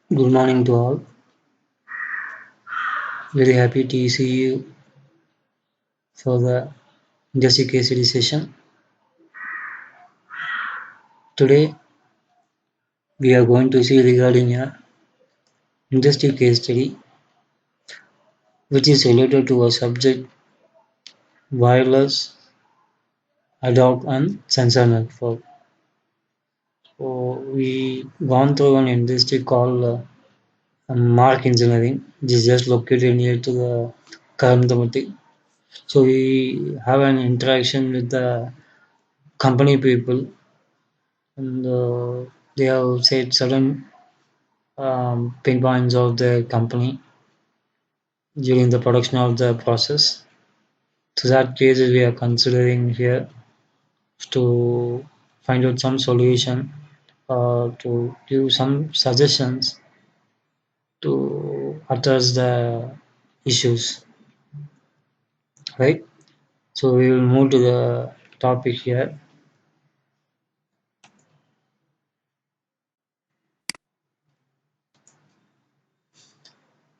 Good morning to all. Very happy to see you for the industry case study session. Today we are going to see regarding a industry case study which is related to a subject wireless, ad hoc and sensor network. So we gone through an industry called Mark Engineering, which is just located near to the Karamdamati. So we have an interaction with the company people and they have said certain pinpoints of the company during the production of the process. So that cases we are considering here to find out some solution or to give some suggestions to address the issues, right? So we will move to the topic here.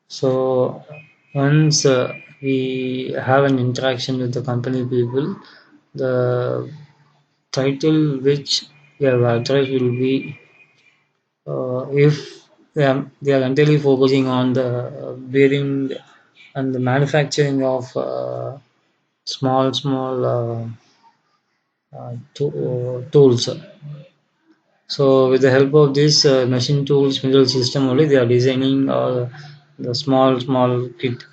So once we have an interaction with the company people, the title which we have addressed will be if they are entirely focusing on the bearing and the manufacturing of small tools. So with the help of this machine tools middle system only they are designing the small kit.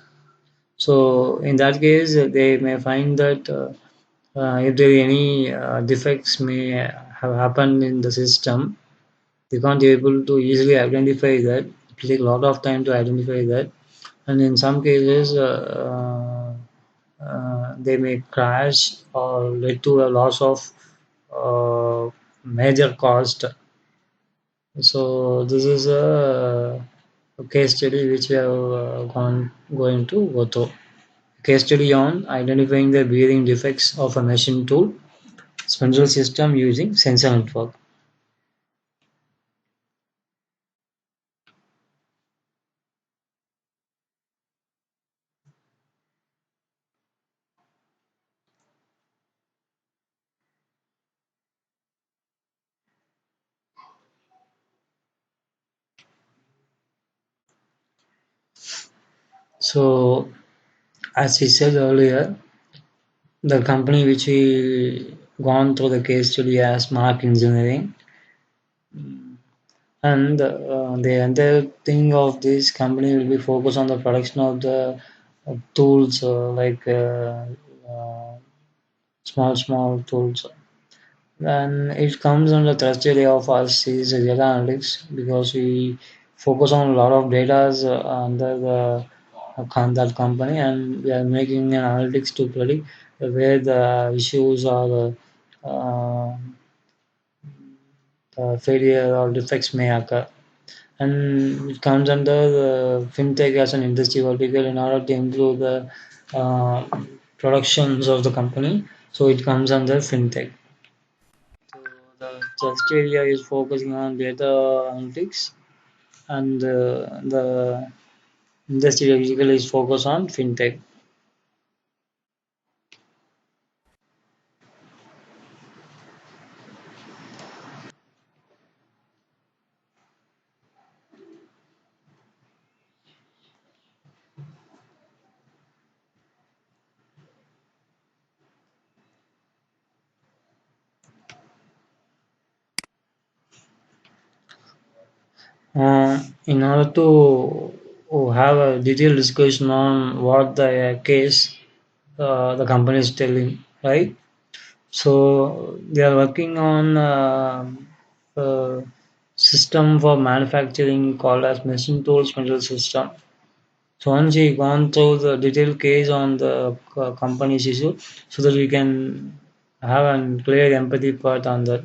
So in that case they may find that if there any defects may have happened in the system, they can't be able to easily identify that. It will take a lot of time to identify that, and in some cases, they may crash or lead to a loss of major cost. So this is a case study which we have going to go through. Case study on identifying the bearing defects of a machine tool spindle system using sensor network. So as we said earlier, the company which we gone through the case study as Mark Engineering, and the entire thing of this company will be focused on the production of the tools uh, small tools. And it comes under the third area of us is data analytics because we focus on a lot of data under the that company, and we are making an analytics to predict where the issues or the failure or defects may occur. And it comes under the fintech as an industry vertical in order to improve the uh, productions of the company. So it comes under fintech. So the third area is focusing on data analytics, and the industry vertical is focused on fintech. In order to have a detailed discussion on what the case the company is telling, right? So they are working on a system for manufacturing called as machine tools control system. So once we gone through the detailed case on the company's issue, so that we can have a clear empathy part on that.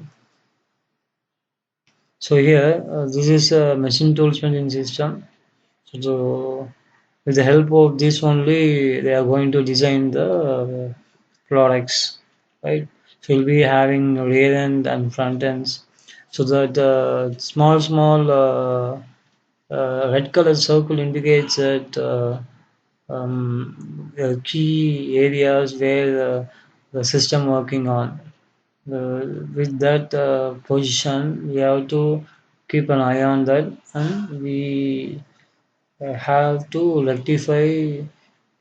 So here, this is a machine tools management system. So with the help of this only, they are going to design the products, right? So we'll be having rear end and front ends, so that small Red color circle indicates that key areas where the system working on. With that position, we have to keep an eye on that, and we have to rectify,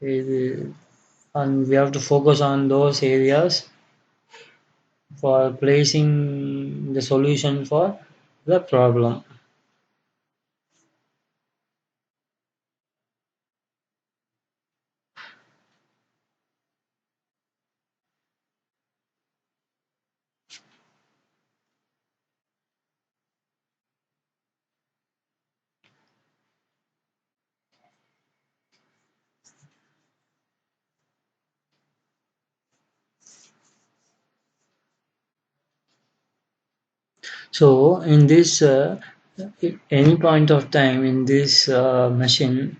and we have to focus on those areas for placing the solution for the problem. So, in this, at any point of time in this machine,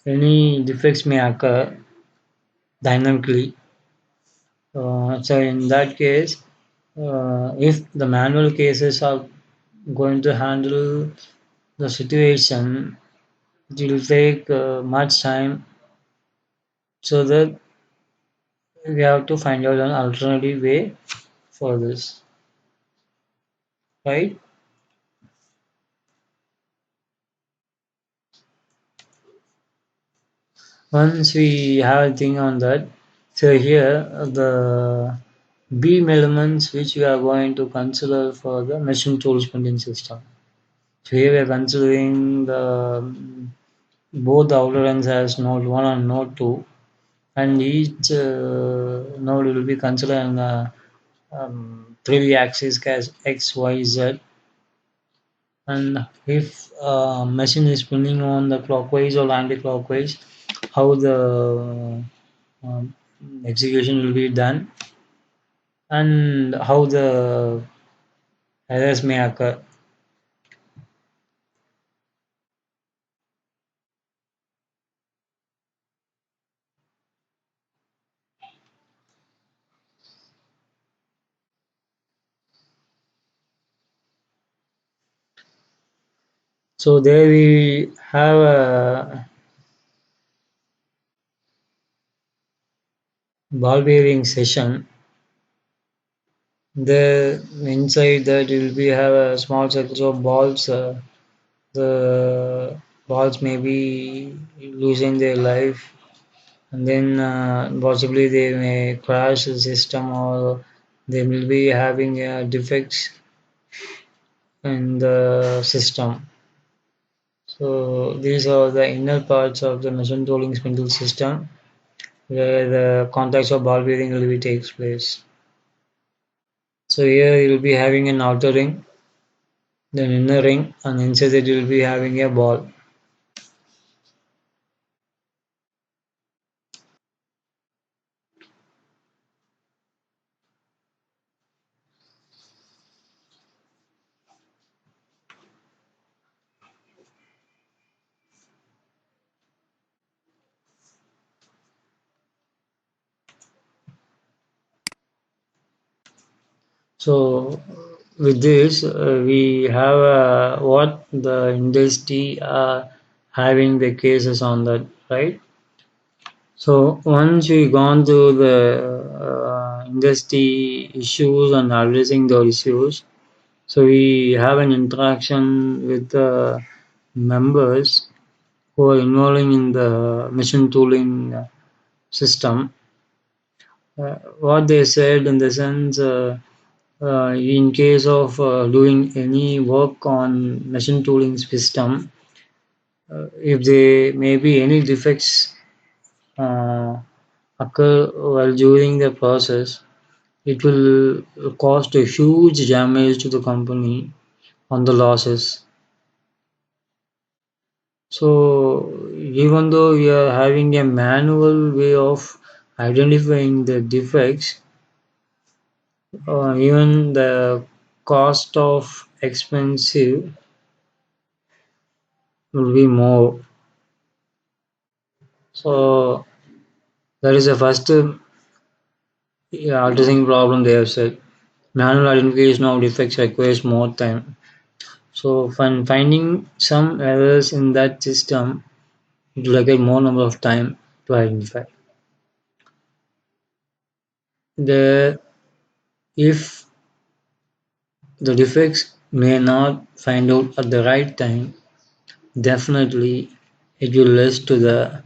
any defects may occur dynamically. So, in that case, if the manual cases are going to handle the situation, it will take much time, so that we have to find out an alternative way for this, right? Once we have a thing on that, so here the beam elements which we are going to consider for the machine tool spindling system. So here we are considering both the outer ends as node 1 and node 2, and each node will be considered in a 3D axis as x, y, z. And if machine is spinning on the clockwise or anti-clockwise, how the um, execution will be done, and how the errors may occur. So there we have a ball bearing session. The inside that will be have a small circles of balls. The balls may be losing their life, and then possibly they may crash the system, or they will be having defects in the system. So these are the inner parts of the machine tooling spindle system, where the contacts of ball bearing will be takes place. So here you will be having an outer ring, then inner ring, and inside it you will be having a ball. So with this, we have what the industry are having the cases on that, right? So once we gone through the industry issues and addressing those issues, so we have an interaction with the members who are involving in the machine tooling system. What they said in the sense, in case of doing any work on machine tooling system, if there may be any defects uh, occur while during the process, it will cost a huge damage to the company on the losses. So even though we are having a manual way of identifying the defects, even the cost of expensive will be more. So that is the first addressing problem they have said. Manual identification of defects requires more time. So when finding some errors in that system, it will require more number of time to identify. The if the defects may not find out at the right time, definitely it will lead to the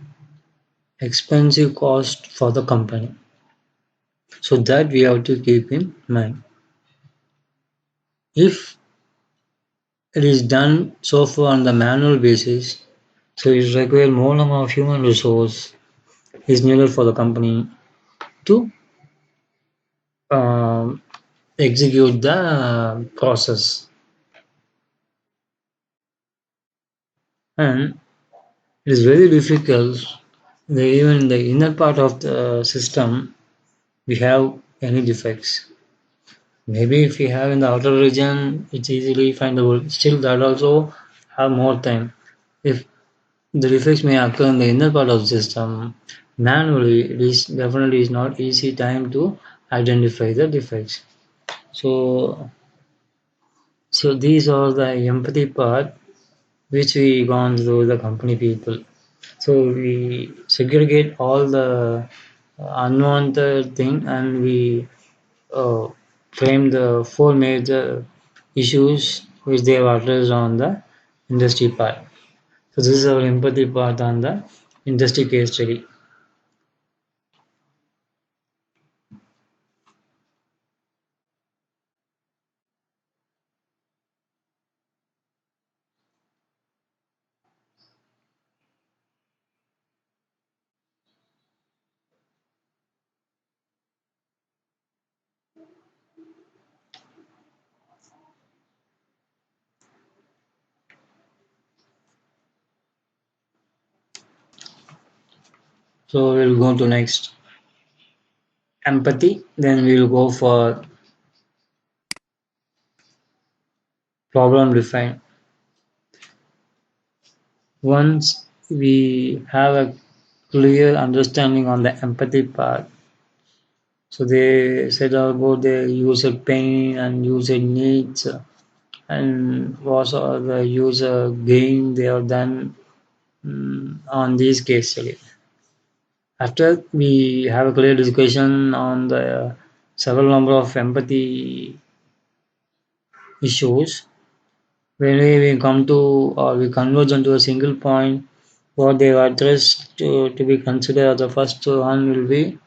expensive cost for the company. So that we have to keep in mind. If it is done so far on the manual basis, so it requires more number of human resource is needed for the company to um, execute the process. And it is very difficult that even in the inner part of the system we have any defects. Maybe if we have in the outer region, it's easily findable. Still, that also have more time. If the defects may occur in the inner part of the system, manually it is definitely is not easy time to identify the defects. So, so these are the empathy part which we gone through the company people. So we segregate all the unwanted thing and we uh, frame the four major issues which they have addressed on the industry part. So this is our empathy part on the industry case study. So we'll go to next empathy. Then we'll go for problem define. Once we have a clear understanding on the empathy part, so they said about the user pain and user needs and what are the user gain they have done on these case study. After we have a clear discussion on the several number of empathy issues, when we come to or we converge into a single point, what they are addressed to be considered as the first one will be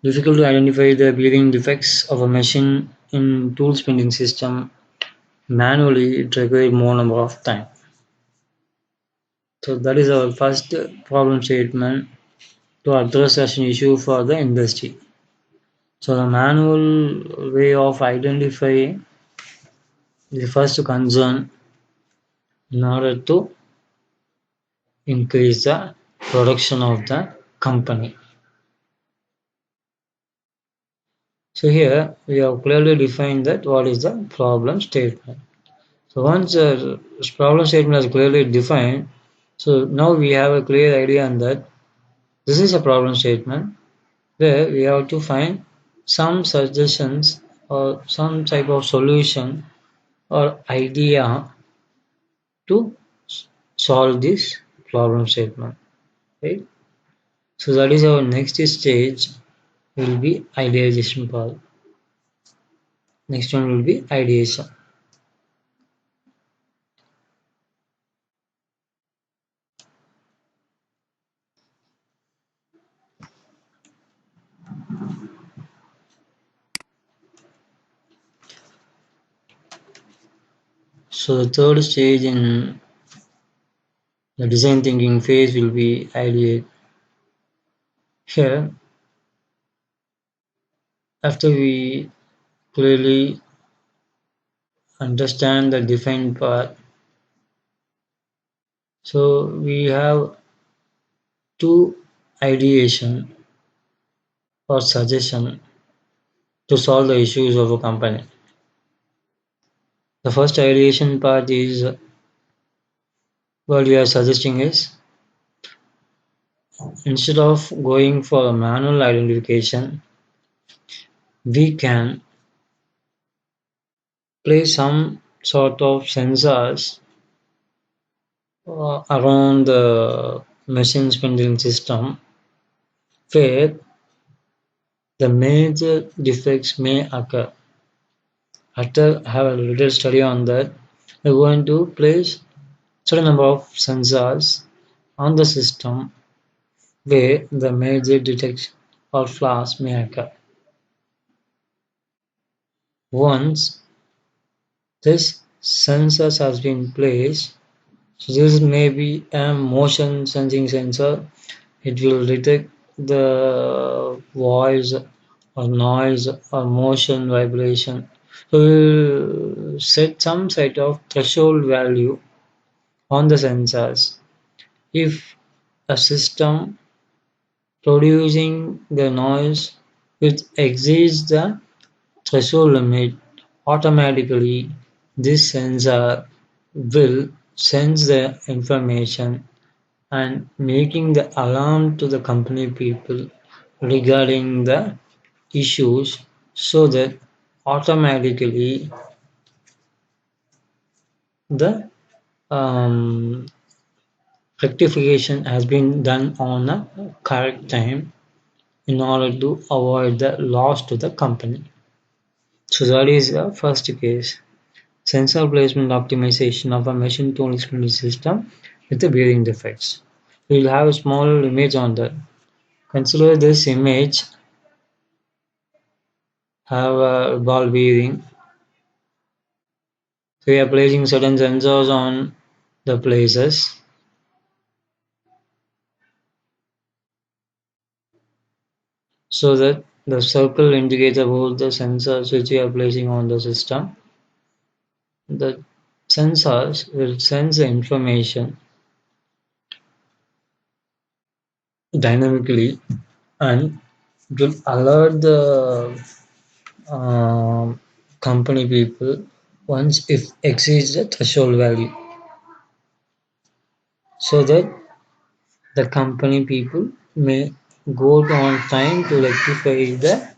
difficult to identify the bearing defects of a machine in tool spinning system. Manually, it requires more number of time. So that is our first problem statement to address such an issue for the industry. So the manual way of identifying is the first concern in order to increase the production of the company. So here we have clearly defined that what is the problem statement. So once the problem statement is clearly defined, so now we have a clear idea on that this is a problem statement where we have to find some suggestions or some type of solution or idea to solve this problem statement, right? So that is our next stage will be ideation part. Next one will be ideation. So the third stage in the design thinking phase will be ideate. Here, after we clearly understand the defined part, so we have two ideation or suggestion to solve the issues of a company. The first ideation part is what we are suggesting is instead of going for a manual identification, we can place some sort of sensors around the machine spindling system where the major defects may occur. After have a little study on that, we're going to place certain number of sensors on the system where the major detection or flaws may occur. Once this sensors has been placed, so this may be a motion sensing sensor. It will detect the voice or noise or motion vibration. So we'll set some sort of threshold value on the sensors. If a system producing the noise which exceeds the threshold limit, automatically this sensor will sense the information and making the alarm to the company people regarding the issues so that automatically the um, rectification has been done on a correct time in order to avoid the loss to the company. So that is the first case. Sensor placement optimization of a machine tool experience system with the bearing defects. We will have a small image on that. Consider this image have a ball bearing. So we are placing certain sensors on the places so that the circle indicates about the sensors which we are placing on the system. The sensors will sense the information dynamically and it will alert the company people once it exceeds the threshold value so that the company people may go on time to rectify the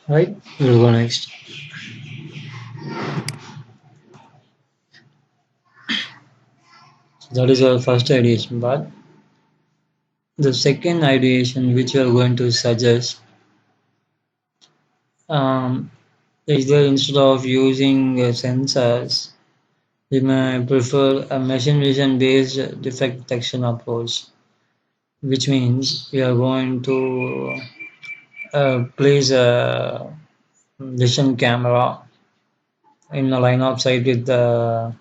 right. We'll go next. That is our first ideation, but the second ideation which we are going to suggest um, is that instead of using sensors, we may prefer a machine vision based defect detection approach, which means we are going to place a vision camera in a line of sight with the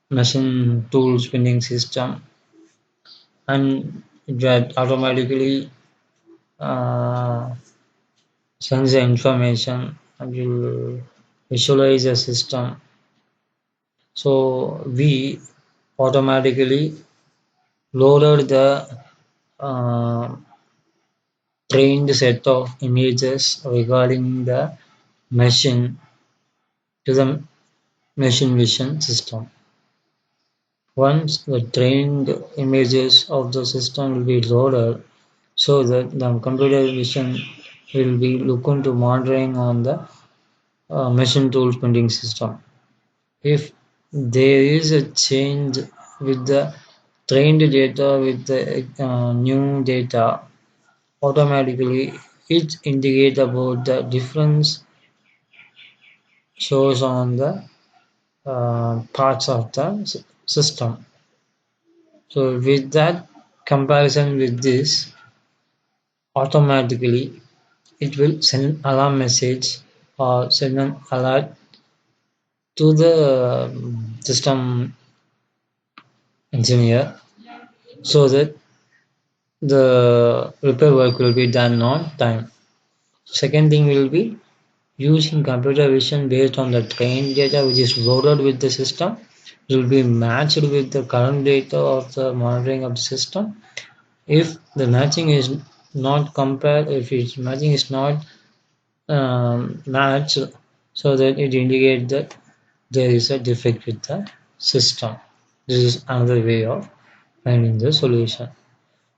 machine tool spinning system, and it will automatically uh, sends the information and will visualize the system. So we automatically loaded the uh, trained set of images regarding the machine to the machine vision system. Once the trained images of the system will be loaded, so that the computer vision will be look into monitoring on the machine tool printing system. If there is a change with the trained data with the new data, automatically it indicates about the difference shows on the parts of the system. So with that comparison with this, automatically it will send alarm message or send an alert to the system engineer so that the repair work will be done on time. Second thing will be using computer vision based on the trained data which is loaded with the system. It will be matched with the current data of the monitoring of the system. If the matching is not compared, if its matching is not matched, so that it indicates that there is a defect with the system. This is another way of finding the solution.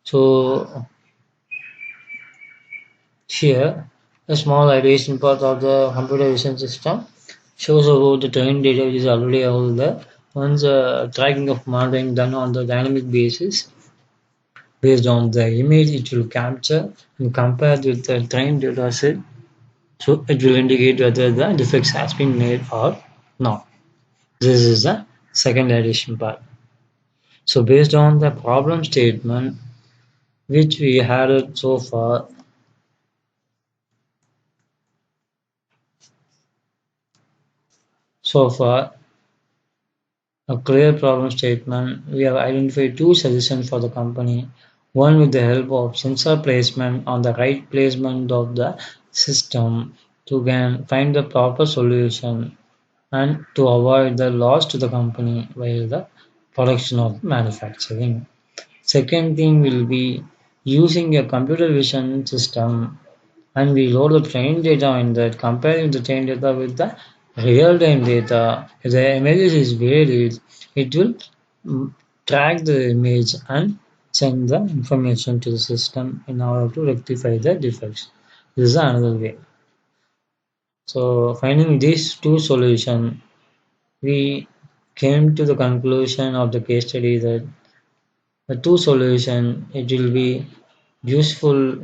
So here, a small iteration part of the computer vision system shows about the trained data which is already available. Once tracking of monitoring done on the dynamic basis, based on the image it will capture and compare with the trained data set, so it will indicate whether the defects has been made or not. This is the second addition part. So based on the problem statement which we had it so far a clear problem statement, we have identified two solutions for the company. One with the help of sensor placement on the right placement of the system to can find the proper solution and to avoid the loss to the company while the production of manufacturing. Second thing will be using a computer vision system and we load the train data in that, comparing the train data with the real-time data. If the image is varied, it will track the image and send the information to the system in order to rectify the defects. This is another way. So finding these two solutions, we came to the conclusion of the case study that the two solution it will be useful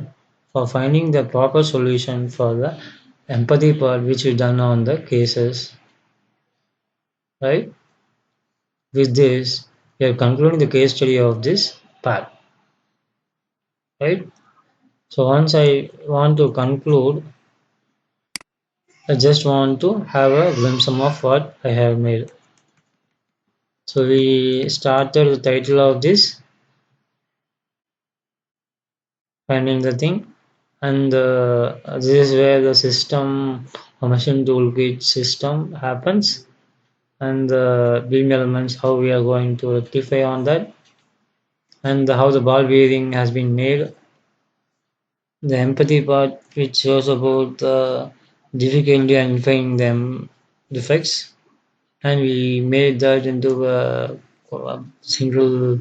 for finding the proper solution for the empathy part which we done on the cases, right? With this, we are concluding the case study of this part, right? So once I want to conclude, I just want to have a glimpse of what I have made. So we started the title of this, finding the thing, and this is where the system or machine toolkit system happens and the beam elements, how we are going to rectify on that, and how the ball bearing has been made. The empathy part, which shows about the difficulty in identifying them defects, and we made that into a single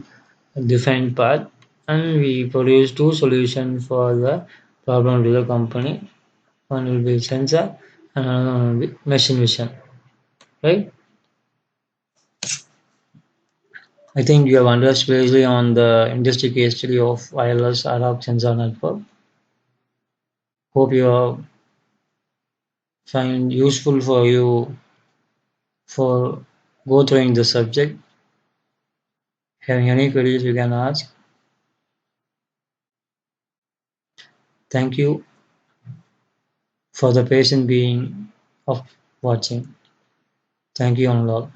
defined part, and we produced two solutions for the problem to the company. One will be sensor, and another one will be machine vision, right? I think you have understood clearly on the industry case study of wireless ad hoc sensor network. Hope you have find useful for you for go through the subject. Having any queries you can ask. Thank you for the patient being of watching. Thank you, all.